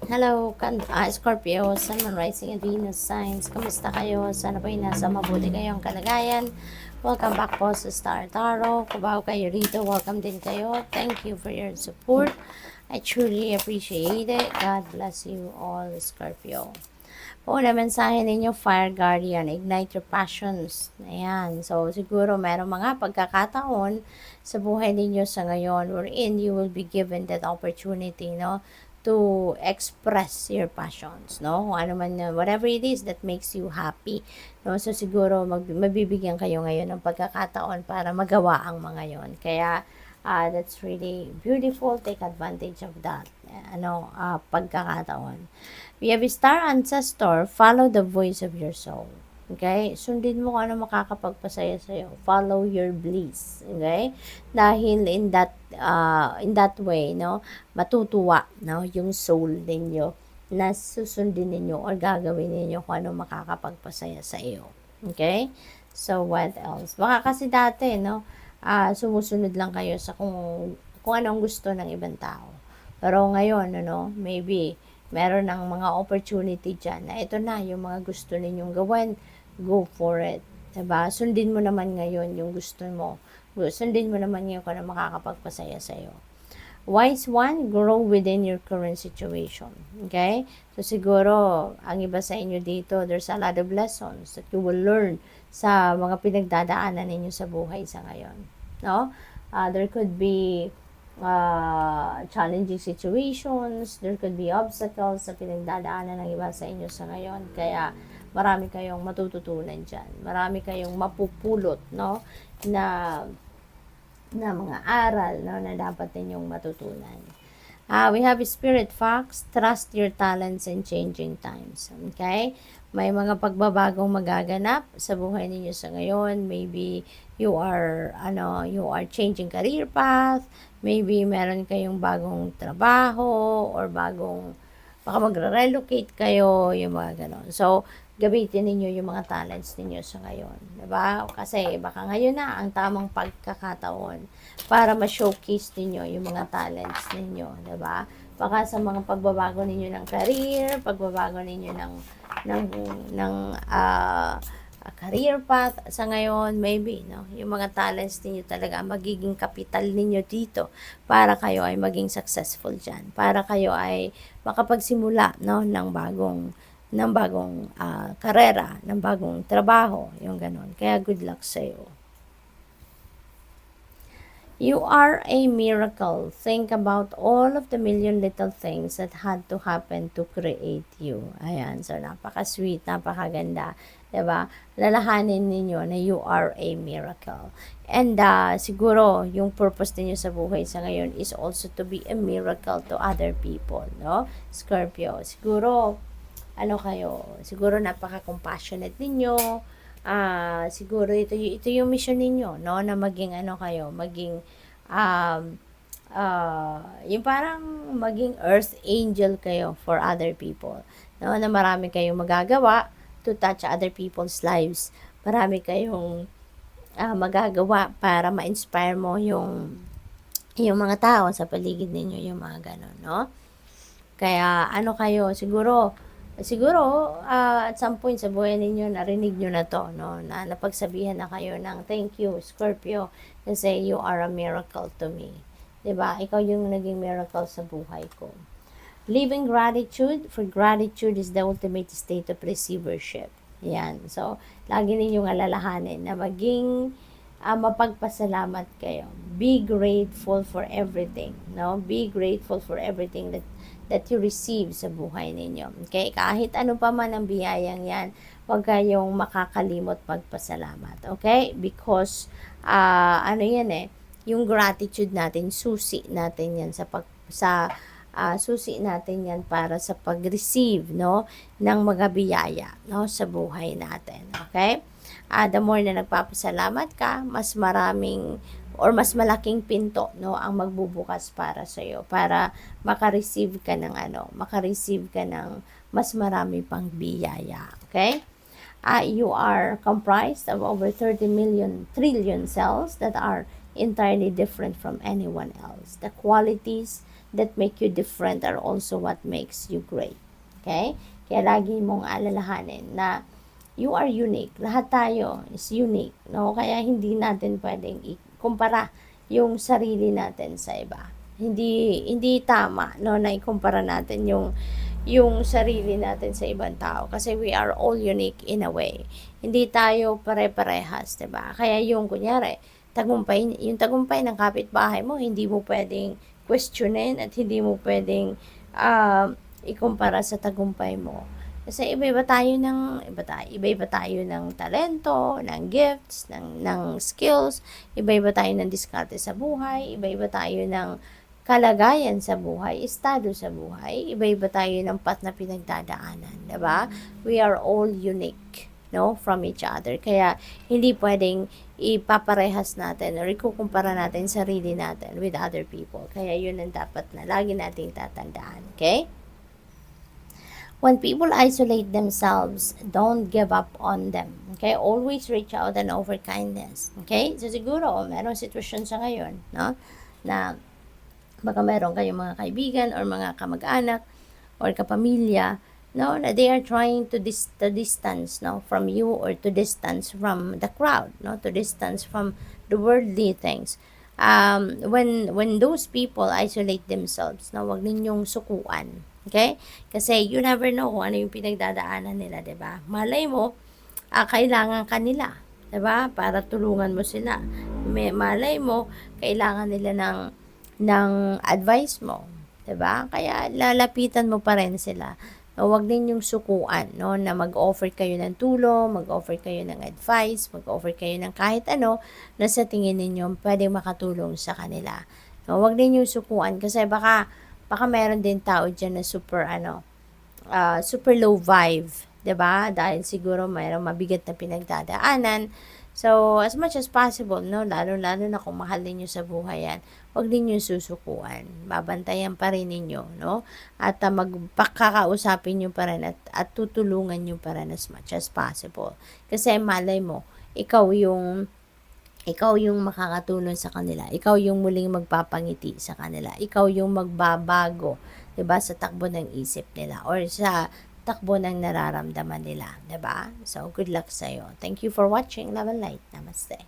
Hello, Scorpio, Sun, Moon, Rising, and Venus signs. Kamusta kayo? Sana po nasa mabuti kayong kalagayan. Welcome back po sa Star Tarot. Kung bago kayo rito, welcome din kayo. Thank you for your support. I truly appreciate it. God bless you all, Scorpio. Una mensahe ninyo, Fire Guardian, ignite your passions. Ayan. So, siguro mayroong mga pagkakataon sa buhay ninyo sa ngayon wherein you will be given that opportunity, no? To express your passions, no? Kung ano man, whatever it is that makes you happy, no? So, siguro mabibigyan kayo ngayon ng pagkakataon para magawa ang mga yon. Kaya, that's really beautiful. Take advantage of that, pagkakataon. We have a star ancestor, follow the voice of your soul. Okay? Sundin mo kung ano makakapagpasaya sa'yo. Follow your bliss. Okay? Dahil in that way, no, matutuwa, no, yung soul ninyo na susundin ninyo or gagawin ninyo kung ano makakapagpasaya sa iyo. Okay? So, what else? Baka kasi dati, no, sumusunod lang kayo sa kung anong gusto ng ibang tao. Pero ngayon, maybe meron ng mga opportunity dyan na ito na yung mga gusto ninyong gawin, go for it. Diba? Sundin mo naman ngayon yung gusto mo. Sundin mo naman yung kung ano makakapagpasaya sa'yo. Wise one, grow within your current situation. Okay? So, siguro, ang iba sa inyo dito, there's a lot of lessons that you will learn sa mga pinagdadaanan ninyo sa buhay sa ngayon. No? There could be challenging situations, there could be obstacles sa pinagdadaanan ng iba sa inyo sa ngayon. Kaya, marami kayong matututunan dyan. Marami kayong mapupulot, no? Na mga aral, no, na dapat ninyong matutunan. We have Spirit Fox, trust your talents in changing times. Okay? May mga pagbabagong magaganap sa buhay ninyo sa ngayon. Maybe you are changing career path. Maybe meron kayong bagong trabaho or baka magre-relocate kayo, yung mga ganon. So, gamitin ninyo yung mga talents ninyo sa ngayon. Diba? Kasi baka ngayon na ang tamang pagkakataon para ma-showcase ninyo yung mga talents ninyo. Diba? Baka sa mga pagbabago ninyo ng career, pagbabago ninyo ng career path sa ngayon, maybe, no? Yung mga talents ninyo talaga magiging kapital ninyo dito para kayo ay maging successful dyan. Para kayo ay makapagsimula, no, ng bagong karera, ng bagong trabaho, yung ganon. Kaya good luck sa'yo. You are a miracle. Think about all of the million little things that had to happen to create you. Ayan, so napaka-sweet, napakaganda. Diba? Lalahanin ninyo na you are a miracle. And siguro, yung purpose ninyo sa buhay sa ngayon is also to be a miracle to other people, no? Scorpio, siguro, siguro napaka-compassionate ninyo, siguro ito yung mission ninyo, no, na maging maging yung parang maging earth angel kayo for other people, no, na marami kayong magagawa to touch other people's lives. Marami kayong magagawa para ma-inspire mo yung mga tao sa paligid ninyo, yung mga ganon, no? Kaya kayo, siguro at some point sa buhay ninyo narinig nyo na to, no, na napagsabihan na kayo ng thank you Scorpio kasi you are a miracle to me, 'di ba? Ikaw yung naging miracle sa buhay ko. Living gratitude, for gratitude is the ultimate state of receivership. Yan. So, lagi ninyong alalahanin na maging mapagpasalamat kayo. Be grateful for everything, no? Be grateful for everything that you receive sa buhay ninyo. Okay? Kahit ano pa man ang biyayang yan, huwag kayong makakalimot magpasalamat. Okay? Because, yung gratitude natin, susi natin yan susi natin yan para sa pag-receive, no, ng mga biyaya, no, sa buhay natin. Okay? The more na nagpapasalamat ka, mas maraming or mas malaking pinto, no, ang magbubukas para sa iyo para maka-receive ka ng mas marami pang biyaya. Okay? You are comprised of over 30 trillion cells that are entirely different from anyone else. The qualities, that make you different are also what makes you great. Okay? Kaya lagi mong alalahanin na you are unique. Lahat tayo is unique, no? Kaya hindi natin pwedeng ikumpara yung sarili natin sa iba. Hindi tama, no, na ikumpara natin yung sarili natin sa ibang tao kasi we are all unique in a way. Hindi tayo pare-parehas, 'di ba? Kaya yung kunyari, yung tagumpay ng kapitbahay mo, hindi mo pwedeng questionin at hindi mo pwedeng ikumpara sa tagumpay mo. Kasi iba-iba tayo ng talento, ng gifts, ng skills, iba-iba tayo ng diskarte sa buhay, iba-iba tayo ng kalagayan sa buhay, estado sa buhay, iba-iba tayo ng path na pinagdadaanan, 'di ba? We are all unique, no, from each other. Kaya hindi pwedeng ipaparehas natin or ikukumpara natin sarili natin with other people. Kaya yun ang dapat na lagi nating tatandaan, okay? When people isolate themselves, don't give up on them. Okay? Always reach out and offer kindness. Okay? So, siguro, merong sitwasyon sa ngayon, no? Na baka meron kayong mga kaibigan or mga kamag-anak or kapamilya, no? Na they are trying to distance, no? From you or to distance from the crowd, no? To distance from the worldly things. When those people isolate themselves, no? Wag ninyong sukuan. Okay? Kasi you never know kung ano yung pinagdadaanan nila, 'di ba? Malay mo, kailangan ka nila, 'di ba? Para tulungan mo sila. Malay mo, kailangan nila ng advice mo, 'di ba? Kaya lalapitan mo pa rin sila. No, wag ninyong sukuan, no, na mag-offer kayo ng tulong, mag-offer kayo ng advice, mag-offer kayo ng kahit ano na sa tingin ninyo pwedeng makatulong sa kanila. No, wag ninyong sukuan kasi baka meron din tao dyan na super low vibe, 'di ba? Dahil siguro mayroong mabigat na pinagdadaanan. So, as much as possible, no, lalo-lalo na kung mahal ninyo sa buhay yan, huwag ninyo susukuan. Babantayan pa rin ninyo, no? At magpakakausapin nyo pa rin at tutulungan nyo pa rin as much as possible. Kasi malay mo, ikaw yung makakatulong sa kanila. Ikaw yung muling magpapangiti sa kanila. Ikaw yung magbabago, 'di ba, sa takbo ng isip nila or sa takbo ng nararamdaman nila, 'di ba? So, good luck sa iyo. Thank you for watching. Love and light. Namaste.